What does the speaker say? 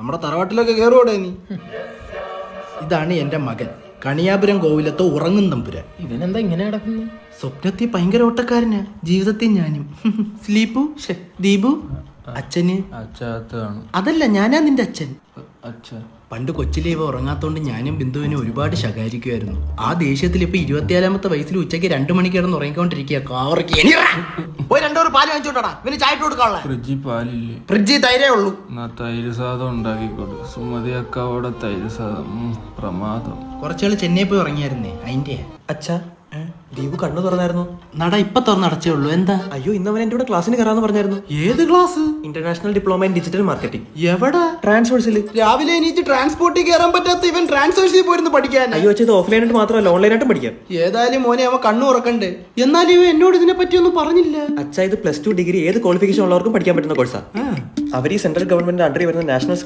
നമ്മുടെ തറവാട്ടിലൊക്കെ കയറുകൂടെ നീ? ഇതാണ് എന്റെ മകൻ, കണിയാപുരം കോവിലത്തെ ഉറങ്ങും തമ്പുരാൻ. ഇവനെന്താ ഇങ്ങനെ കിടക്കുന്നു? സ്വപ്നത്തിൽ ഭയങ്കര ഓട്ടക്കാരനാ, ജീവിതത്തിൽ ഞാനും. സ്ലീപ്പു ദീപു അച്ഛന് അതല്ല, ഞാനാ നിന്റെ അച്ഛൻ. പണ്ട് കൊച്ചിലെ ഇവ ഉറങ്ങാത്തോണ്ട് ഞാനും ബിന്ദുവിനെ ഒരുപാട് ശകാരിക്കുമായിരുന്നു. ആ ദേഷ്യത്തിൽ ഇപ്പൊ 27ാമത്തെ വയസ്സിൽ ഉച്ചയ്ക്ക് 2 മണിക്ക് കിടന്ന് ഉറങ്ങിക്കൊണ്ടിരിക്കുക. പോയി 2 പാല് വാങ്ങിച്ചോട്ടാ, ഇവന് ചായ ഇട്ട് കൊടുക്കാനുള്ള. ഫ്രിഡ്ജിൽ തൈരേ ഉള്ളൂ. തൈര് സാധം ഉണ്ടാക്കിക്കോട്ടെ. സുമതിയക്കവിടെ തൈര് സാധം പ്രമാദം. കുറച്ചാള് ചെന്നൈ പോയി ഉറങ്ങിയായിരുന്നേ, അതിന്റെ. അച്ഛാ, ദീപു കണ്ണു തുറന്നായിരുന്നു. നട ഇപ്പൊ തുറന്നടച്ചേ ഉള്ളൂ. എന്താ? അയ്യോ, ഇന്ന് അവൻ എന്റെ കൂടെ ക്ലാസ്സിന് കയറാന്ന് പറഞ്ഞായിരുന്നു. ഏത് class? International diploma in digital marketing. എവിടെ? ട്രാൻസ്ഫോഴ്സിൽ. രാവിലെ എണീറ്റ് ട്രാൻസ്പോർട്ടിൽ കയറാൻ പറ്റാത്ത ഇവൻ ട്രാൻസ്ഫേഴ്സിൽ പോയിരുന്നു പഠിക്കാൻ. അയ്യോ അച്ഛാ, ഇത് ഓഫ്ലൈൻ ആയിട്ട് മാത്രമല്ല ഓൺലൈനായിട്ടും പഠിക്കാം. ഏതായാലും മോനെ അവൻ കണ്ണു ഉറക്കണ്ടേ. എന്നാലും ഇവ എന്നോട് ഇതിനെ പറ്റി ഒന്നും പറഞ്ഞില്ല. അച്ഛാ, ഇത് +2 ഡിഗ്രി ഏത് ക്വാളിഫിക്കേഷൻ ഉള്ളവർക്കും പഠിക്കാൻ പറ്റുന്ന കോഴ്സാ. അവർ ഈ സെൻട്രൽ ഗവൺമെന്റ് അണ്ടറിൽ വരുന്ന നാഷണൽ